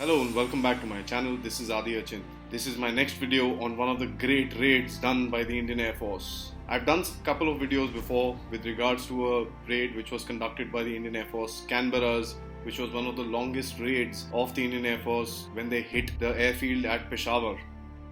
Hello and welcome back to my channel. This is Adi Achin. This is my next video on one of the great raids done by the Indian Air Force. I've done a couple of videos before with regards to a raid which was conducted by the Indian Air Force, Canberras, which was one of the longest raids of the Indian Air Force when they hit the airfield at Peshawar.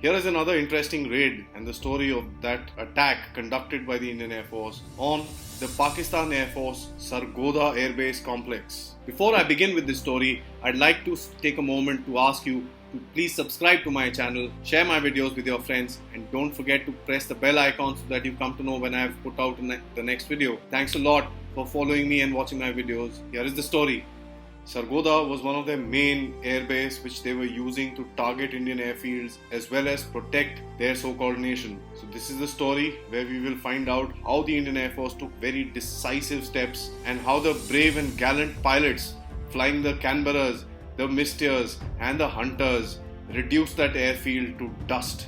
Here is another interesting raid and the story of that attack conducted by the Indian Air Force on the Pakistan Air Force Sargodha Air Base complex. Before I begin with this story, I'd like to take a moment to ask you to please subscribe to my channel, share my videos with your friends, and don't forget to press the bell icon so that you come to know when I have put out the next video. Thanks a lot for following me and watching my videos. Here is the story. Sargodha was one of their main airbase which they were using to target Indian airfields as well as protect their so-called nation. So this is the story where we will find out how the Indian Air Force took very decisive steps and how the brave and gallant pilots flying the Canberras, the Mysteers and the Hunters reduced that airfield to dust.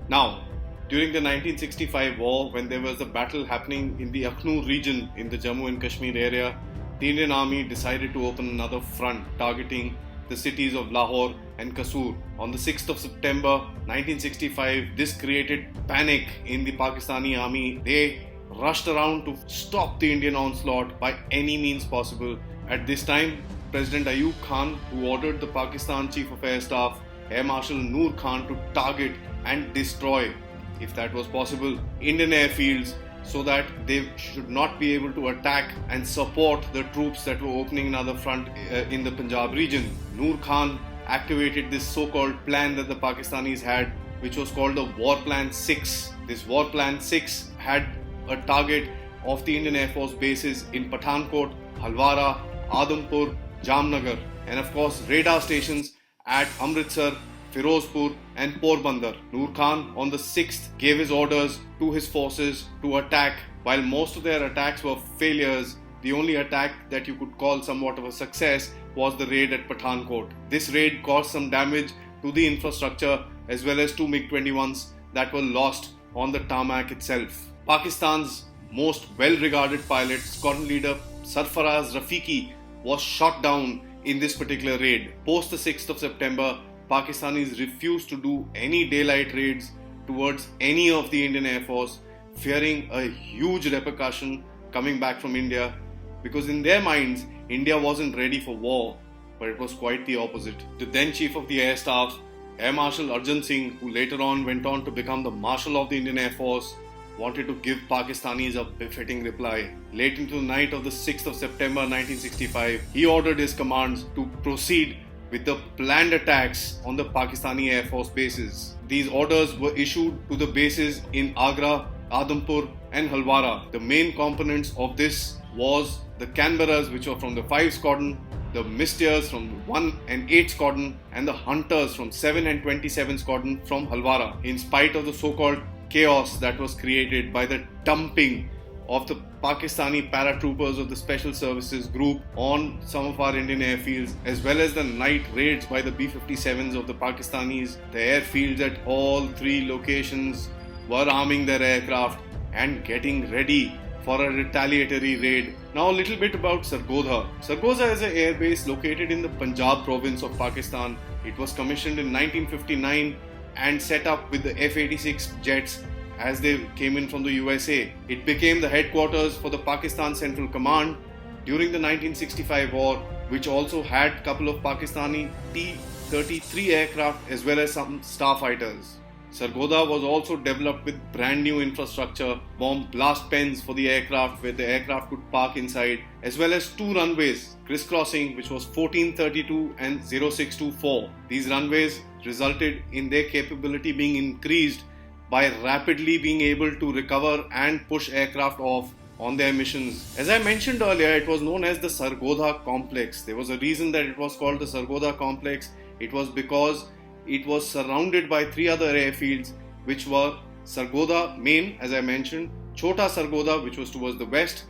Now, during the 1965 war, when there was a battle happening in the Akhnur region in the Jammu and Kashmir area, the Indian Army decided to open another front targeting the cities of Lahore and Kasur. On the 6th of September 1965, this created panic in the Pakistani army. They rushed around to stop the Indian onslaught by any means possible. At this time, President Ayub Khan, who ordered the Pakistan Chief of Air Staff, Air Marshal Noor Khan, to target and destroy, if that was possible, Indian airfields so that they should not be able to attack and support the troops that were opening another front in the Punjab region. Noor Khan activated this so-called plan that the Pakistanis had, which was called the War Plan 6. This War Plan 6 had a target of the Indian Air Force bases in Pathankot, Halwara, Adampur, Jamnagar, and of course radar stations at Amritsar, Firozpur and Porbandar. Noor Khan on the 6th gave his orders to his forces to attack. While most of their attacks were failures, the only attack that you could call somewhat of a success was the raid at Pathankot. This raid caused some damage to the infrastructure as well as two MiG-21s that were lost on the tarmac itself. Pakistan's most well-regarded pilot, squadron leader Sarfaraz Rafiqi, was shot down in this particular raid. Post the 6th of September, Pakistanis refused to do any daylight raids towards any of the Indian Air Force, fearing a huge repercussion coming back from India, because in their minds, India wasn't ready for war, but it was quite the opposite. The then Chief of the Air Staff, Air Marshal Arjun Singh, who later on went on to become the Marshal of the Indian Air Force, wanted to give Pakistanis a befitting reply. Late into the night of the 6th of September 1965, he ordered his commands to proceed with the planned attacks on the Pakistani Air Force bases. These orders were issued to the bases in Agra, Adampur and Halwara. The main components of this was the Canberras, which were from the 5 Squadron, the Mysteers from 1 and 8 Squadron, and the Hunters from 7 and 27 Squadron from Halwara. In spite of the so-called chaos that was created by the dumping of the Pakistani paratroopers of the Special Services Group on some of our Indian airfields, as well as the night raids by the B-57s of the Pakistanis, the airfields at all 3 locations were arming their aircraft and getting ready for a retaliatory raid. Now a little bit about Sargodha. Sargodha is an airbase located in the Punjab province of Pakistan. It was commissioned in 1959 and set up with the F-86 jets as they came in from the USA. It became the headquarters for the Pakistan Central Command during the 1965 war, which also had a couple of Pakistani T-33 aircraft as well as some starfighters. Sargodha was also developed with brand new infrastructure, bomb blast pens for the aircraft where the aircraft could park inside, as well as 2 runways crisscrossing, which was 1432 and 0624. These runways resulted in their capability being increased by rapidly being able to recover and push aircraft off on their missions. As I mentioned earlier, it was known as the Sargodha Complex. There was a reason that it was called the Sargodha Complex. It was because it was surrounded by 3 other airfields, which were Sargodha Main, as I mentioned, Chota Sargodha, which was towards the west,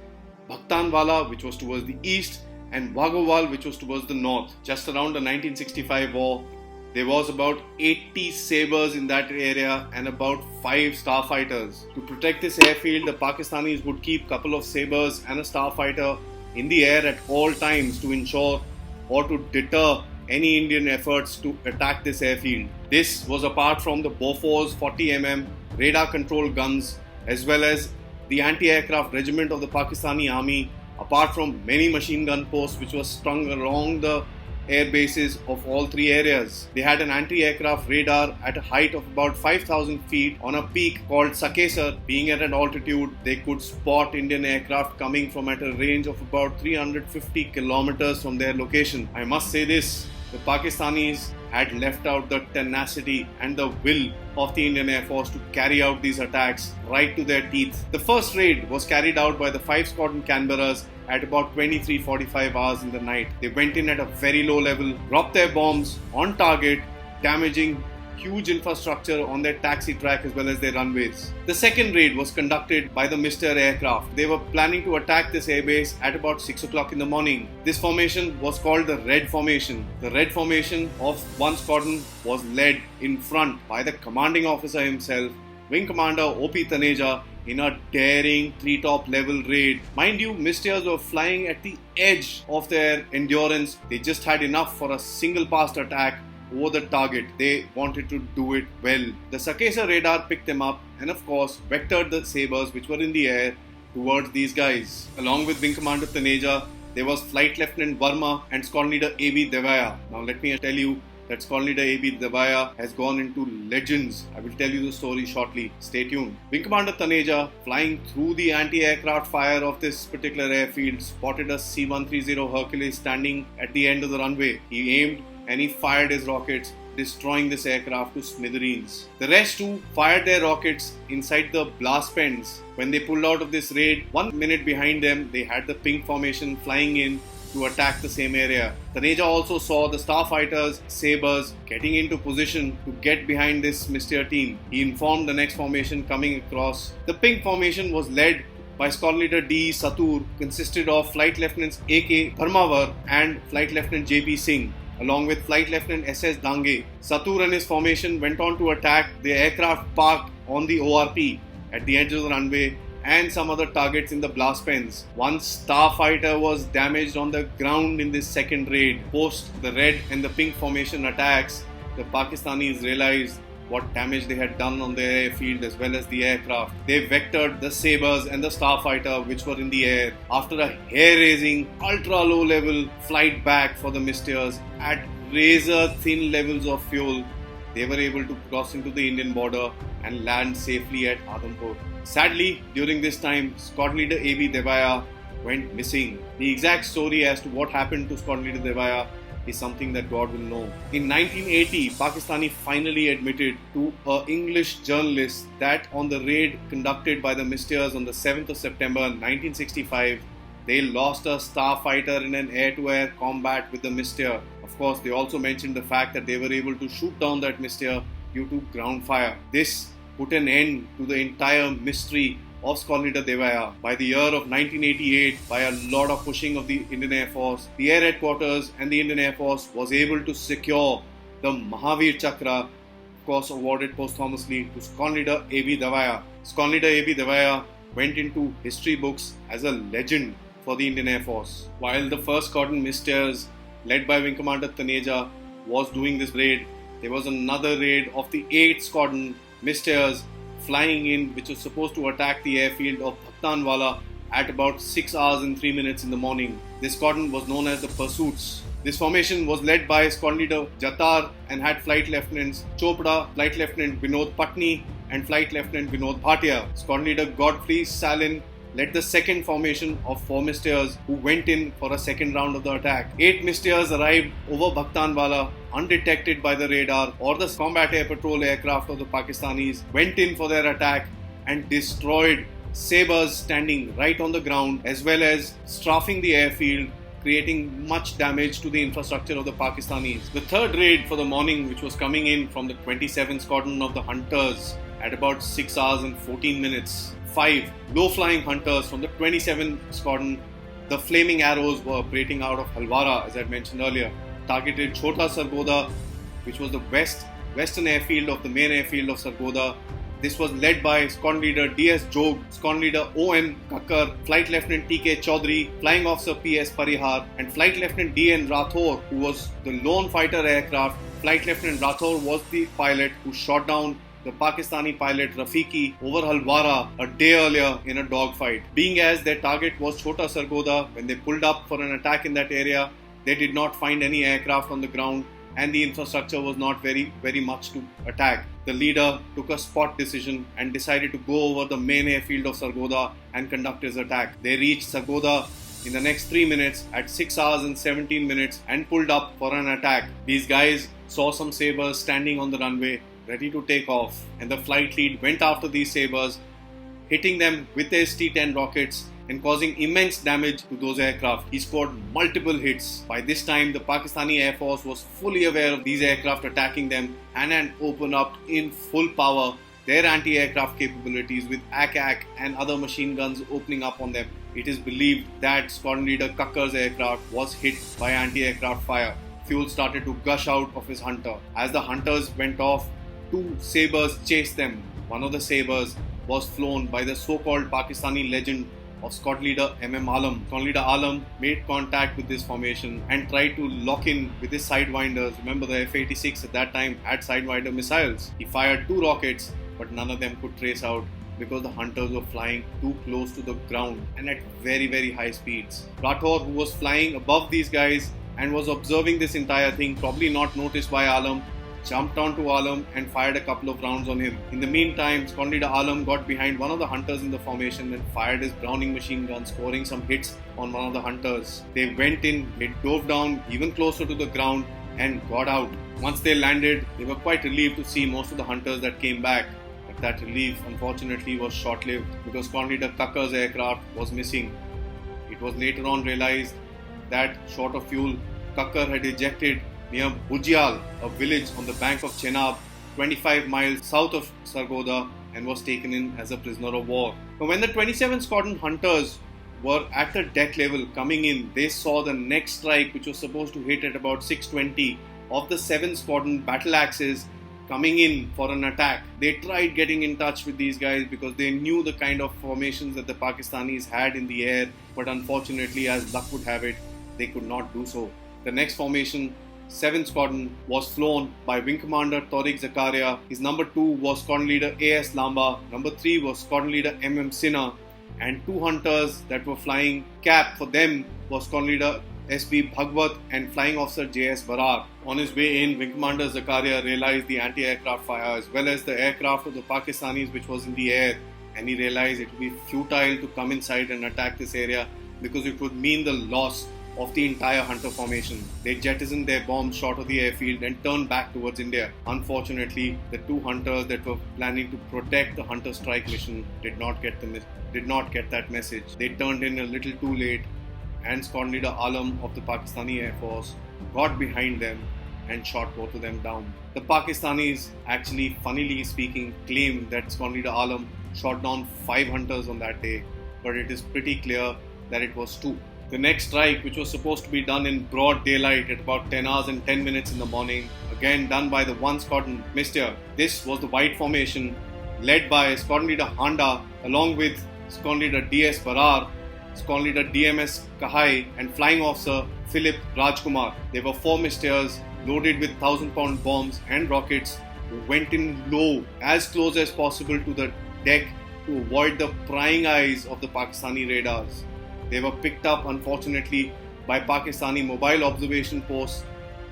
Bhaktanwala, which was towards the east, and Wagowal, which was towards the north. Just around the 1965 war, there was about 80 Sabres in that area and about 5 starfighters. To protect this airfield, the Pakistanis would keep a couple of Sabres and a starfighter in the air at all times to ensure or to deter any Indian efforts to attack this airfield. This was apart from the Bofors 40mm radar controlled guns as well as the anti-aircraft regiment of the Pakistani army, apart from many machine gun posts which were strung along the air bases of all three areas. They had an anti-aircraft radar at a height of about 5,000 feet on a peak called Sakesar. Being at an altitude, they could spot Indian aircraft coming from at a range of about 350 kilometers from their location. I must say this, the Pakistanis had left out the tenacity and the will of the Indian Air Force to carry out these attacks right to their teeth. The first raid was carried out by the 5 Squadron Canberras at about 23:45 hours in the night. They went in at a very low level, dropped their bombs on target, damaging huge infrastructure on their taxi track as well as their runways. The second raid was conducted by the Mr. Aircraft. They were planning to attack this airbase at about 6 o'clock in the morning. This formation was called the Red Formation. The Red Formation of one squadron was led in front by the commanding officer himself, Wing Commander O.P. Taneja, in a daring treetop level raid. Mind you, Misters were flying at the edge of their endurance. They just had enough for a single passed attack over the target. They wanted to do it well. The Sakesar radar picked them up and of course vectored the sabers which were in the air towards these guys. Along with Wing Commander Taneja, there was Flight Lieutenant Verma and Squadron Leader A.B. Devaya. Now let me tell you that Squadron Leader A.B. Devaya has gone into legends. I will tell you the story shortly. Stay tuned. Wing Commander Taneja, flying through the anti-aircraft fire of this particular airfield, spotted a C-130 Hercules standing at the end of the runway. He aimed and he fired his rockets, destroying this aircraft to smithereens. The rest too fired their rockets inside the blast pens. When they pulled out of this raid, 1 minute behind them, they had the Pink Formation flying in to attack the same area. Taneja also saw the starfighters, sabers, getting into position to get behind this Mr. team. He informed the next formation coming across. The Pink Formation was led by Squadron Leader D. Satur, consisted of Flight Lieutenants A.K. Dharmawar and Flight Lieutenant J.P. Singh, along with Flight Lieutenant S.S. Dange. Satur and his formation went on to attack the aircraft parked on the ORP at the edge of the runway and some other targets in the blast pens. One starfighter was damaged on the ground in this second raid. Post the Red and the Pink Formation attacks, the Pakistanis realized what damage they had done on the airfield as well as the aircraft. They vectored the sabers and the starfighter which were in the air. After a hair-raising, ultra-low level flight back for the Misters at razor-thin levels of fuel, they were able to cross into the Indian border and land safely at Adhampur. Sadly, during this time, Squadron Leader A.B. Devaya went missing. The exact story as to what happened to Squadron Leader Devaya is something that God will know. In 1980, Pakistani finally admitted to an English journalist that on the raid conducted by the Misters on the 7th of September 1965, they lost a starfighter in an air-to-air combat with the Mister. Of course, they also mentioned the fact that they were able to shoot down that Mister due to ground fire. This put an end to the entire mystery of Squadron Leader Devaya. By the year of 1988, by a lot of pushing of the Indian Air Force, the Air Headquarters and the Indian Air Force was able to secure the Mahavir Chakra, of course awarded posthumously to Squadron Leader A.B. Devaya. Squadron Leader A.B. Devaya went into history books as a legend for the Indian Air Force. While the 1st Squadron Misters, led by Wing Commander Taneja, was doing this raid, there was another raid of the 8th Squadron Misters flying in, which was supposed to attack the airfield of Bhaktanwala at about 6 hours and 3 minutes in the morning. This squadron was known as the Pursuits. This formation was led by Squadron Leader Jatar and had Flight Lieutenants Chopra, Flight Lieutenant Vinod Patni and Flight Lieutenant Vinod Bhatia. Squadron Leader Godfrey Salin led the second formation of 4 Misters who went in for a second round of the attack. 8 Misters arrived over Bhaktanwala undetected by the radar or the combat air patrol aircraft of the Pakistanis, went in for their attack and destroyed sabers standing right on the ground as well as strafing the airfield, creating much damage to the infrastructure of the Pakistanis. The third raid for the morning, which was coming in from the 27th Squadron of the Hunters at about 6 hours and 14 minutes. 5 low-flying Hunters from the 27th Squadron, the Flaming Arrows, were operating out of Halwara, as I mentioned earlier, targeted Chota Sargodha, which was the western airfield of the main airfield of Sargodha, This was led by Squadron Leader D.S. Jog, Squadron Leader O.N. Kakkar, Flight Lieutenant T.K. Chaudhary, Flying Officer P.S. Parihar, and Flight Lieutenant D.N. Rathore, who was the lone fighter aircraft. Flight Lieutenant Rathore was the pilot who shot down the Pakistani pilot Rafiqi over Halwara a day earlier in a dogfight. Being as their target was Chota Sargodha, when they pulled up for an attack in that area, they did not find any aircraft on the ground and the infrastructure was not very much to attack. The leader took a spot decision and decided to go over the main airfield of Sargodha and conduct his attack. They reached Sargodha in the next 3 minutes at 6 hours and 17 minutes and pulled up for an attack. These guys saw some Sabres standing on the runway ready to take off, and the flight lead went after these Sabres, hitting them with the ST-10 rockets and causing immense damage to those aircraft. He scored multiple hits. By this time, the Pakistani Air Force was fully aware of these aircraft attacking them and had opened up in full power their anti-aircraft capabilities with AK and other machine guns opening up on them. It is believed that Squadron Leader Kakkar's aircraft was hit by anti-aircraft fire. Fuel started to gush out of his Hunter. As the Hunters went off, 2 Sabres chased them. One of the Sabres was flown by the so-called Pakistani legend of Squad Leader M.M. Alam. Squad Leader Alam made contact with this formation and tried to lock in with his Sidewinders. Remember, the F-86 at that time had Sidewinder missiles. He fired 2 rockets, but none of them could trace out because the Hunters were flying too close to the ground and at very high speeds. Rathore, who was flying above these guys and was observing this entire thing, probably not noticed by Alam, jumped onto Alam and fired a couple of rounds on him. In the meantime, Squadron Leader Alam got behind one of the Hunters in the formation and fired his Browning machine gun, scoring some hits on one of the Hunters. They went in, they dove down even closer to the ground and got out. Once they landed, they were quite relieved to see most of the Hunters that came back. But that relief, unfortunately, was short-lived because Squadron Leader Kakkar's aircraft was missing. It was later on realized that, short of fuel, Kakkar had ejected near Bujial, a village on the bank of Chenab, 25 miles south of Sargodha, and was taken in as a prisoner of war. But when the 27th Squadron Hunters were at the deck level coming in, they saw the next strike, which was supposed to hit at about 6:20, of the 7th Squadron battle axes coming in for an attack. They tried getting in touch with these guys because they knew the kind of formations that the Pakistanis had in the air, but unfortunately, as luck would have it, they could not do so. The next formation, 7th Squadron, was flown by Wing Commander Tariq Zakaria. His number 2 was Squadron Leader A.S. Lamba. Number 3 was Squadron Leader M.M. Sinha. And 2 Hunters that were flying cap for them was Squadron Leader S.B. Bhagwat and Flying Officer J.S. Barar. On his way in, Wing Commander Zakaria realized the anti-aircraft fire as well as the aircraft of the Pakistanis which was in the air, and he realized it would be futile to come inside and attack this area because it would mean the loss of the entire Hunter formation. They jettisoned their bombs short of the airfield and turned back towards India. Unfortunately, the 2 Hunters that were planning to protect the Hunter strike mission did not get that message. They turned in a little too late, and Squadron Leader Alam of the Pakistani Air Force got behind them and shot both of them down. The Pakistanis actually, funnily speaking, claim that Squadron Leader Alam shot down 5 Hunters on that day, but it is pretty clear that it was 2. The next strike, which was supposed to be done in broad daylight at about 10 hours and 10 minutes in the morning, again done by the 1 Squadron Mystère. This was the white formation led by Squadron Leader Handa along with Squadron Leader D.S. Barar, Squadron Leader DMS Kahai and Flying Officer Philip Rajkumar. There were 4 Mystères loaded with 1,000-pound bombs and rockets who went in low, as close as possible to the deck to avoid the prying eyes of the Pakistani radars. They were picked up, unfortunately, by Pakistani mobile observation posts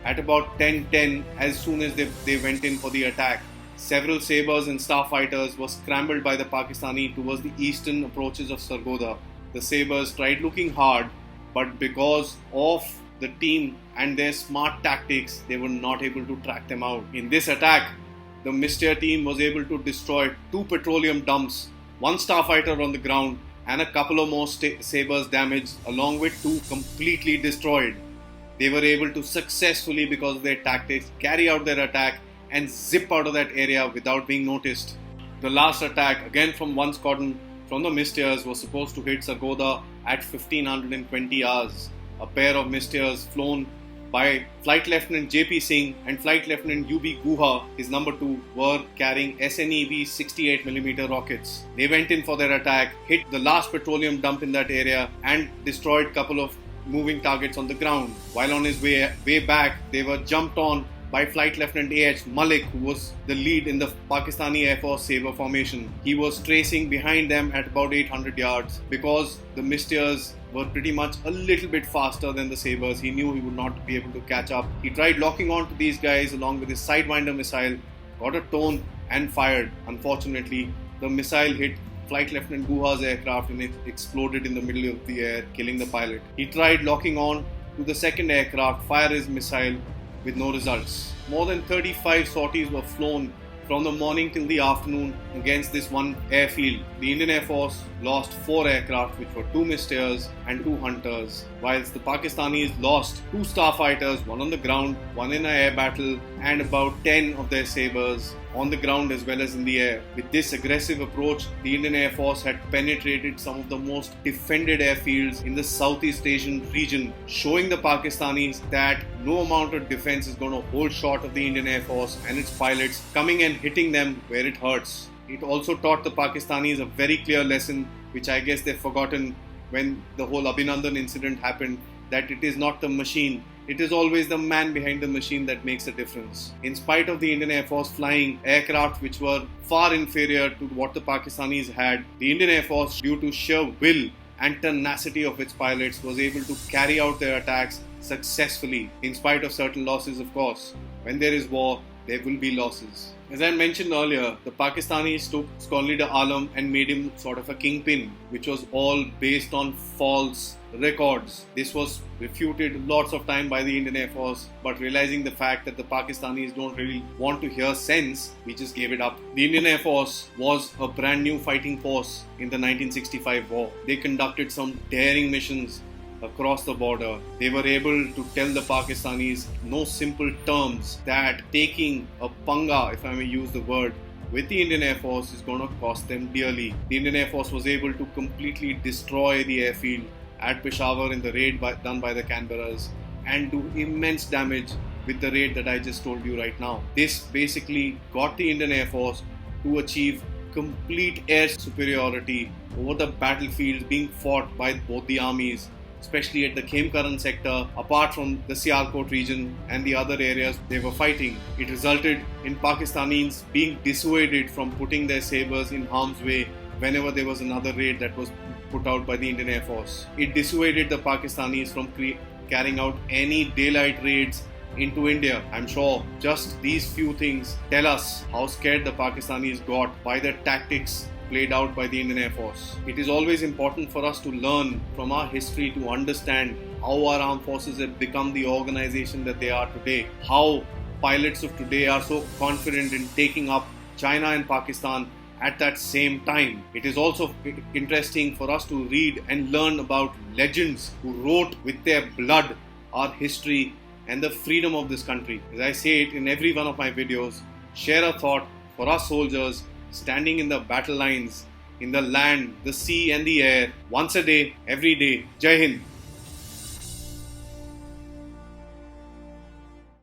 at about 10:10 as soon as they went in for the attack. Several Sabres and starfighters were scrambled by the Pakistani towards the eastern approaches of Sargodha. The Sabres tried looking hard, but because of the team and their smart tactics, they were not able to track them out. In this attack, the Mystère team was able to destroy 2 petroleum dumps, 1 starfighter on the ground, and a couple of more Sabres damaged, along with 2 completely destroyed. They were able to successfully, because of their tactics, carry out their attack and zip out of that area without being noticed. The last attack, again from 1 Squadron from the Mystères, was supposed to hit Sargodha at 1520 hours. A pair of Mystères flown by Flight Lieutenant JP Singh and Flight Lieutenant UB Guha, his number 2, were carrying SNEV 68mm rockets. They went in for their attack, hit the last petroleum dump in that area and destroyed a couple of moving targets on the ground. While on his way back, they were jumped on by Flight Lieutenant A.H. Malik, who was the lead in the Pakistani Air Force Sabre formation. He was tracing behind them at about 800 yards. Because the Mysteers were pretty much a little bit faster than the Sabres, he knew he would not be able to catch up. He tried locking on to these guys along with his Sidewinder missile, got a tone and fired. Unfortunately, the missile hit Flight Lieutenant Guha's aircraft and it exploded in the middle of the air, killing the pilot. He tried locking on to the second aircraft, fire his missile, with no results. More than 35 sorties were flown from the morning till the afternoon against this one airfield. The Indian Air Force lost 4 aircraft, which were 2 Mysteers and 2 Hunters, whilst the Pakistanis lost 2 starfighters, one on the ground, one in an air battle, and about 10 of their Sabres on the ground as well as in the air. With this aggressive approach, the Indian Air Force had penetrated some of the most defended airfields in the Southeast Asian region, showing the Pakistanis that no amount of defense is going to hold short of the Indian Air Force and its pilots coming and hitting them where it hurts. It also taught the Pakistanis a very clear lesson, which I guess they've forgotten when the whole Abhinandan incident happened, that it is not the machine, it is always the man behind the machine that makes a difference. In spite of the Indian Air Force flying aircraft which were far inferior to what the Pakistanis had, the Indian Air Force, due to sheer will and tenacity of its pilots, was able to carry out their attacks successfully, in spite of certain losses, of course. When there is war, there will be losses. As I mentioned earlier, the Pakistanis took Squadron Leader Alam and made him sort of a kingpin, which was all based on false records. This was refuted lots of time by the Indian Air Force, but realizing the fact that the Pakistanis don't really want to hear sense, we just gave it up. The Indian Air Force was a brand new fighting force in the 1965 war. They conducted some daring missions across the border. They were able to tell the Pakistanis no simple terms that taking a panga, if I may use the word, with the Indian Air Force is going to cost them dearly. The Indian Air Force was able to completely destroy the airfield at Peshawar in the raid done by the Canberras and do immense damage with the raid that I just told you right now. This basically got the Indian Air Force to achieve complete air superiority over the battlefields being fought by both the armies, especially at the Khemkaran sector, apart from the Sialkot region and the other areas they were fighting. It resulted in Pakistanis being dissuaded from putting their sabres in harm's way whenever there was another raid that was put out by the Indian Air Force. It dissuaded the Pakistanis from carrying out any daylight raids into India. I'm sure just these few things tell us how scared the Pakistanis got by the tactics played out by the Indian Air Force. It is always important for us to learn from our history to understand how our armed forces have become the organization that they are today, how pilots of today are so confident in taking up China and Pakistan at that same time. It is also interesting for us to read and learn about legends who wrote with their blood our history and the freedom of this country. As I say it in every one of my videos, share a thought for us soldiers standing in the battle lines, in the land, the sea and the air, once a day, every day. Jai Hind.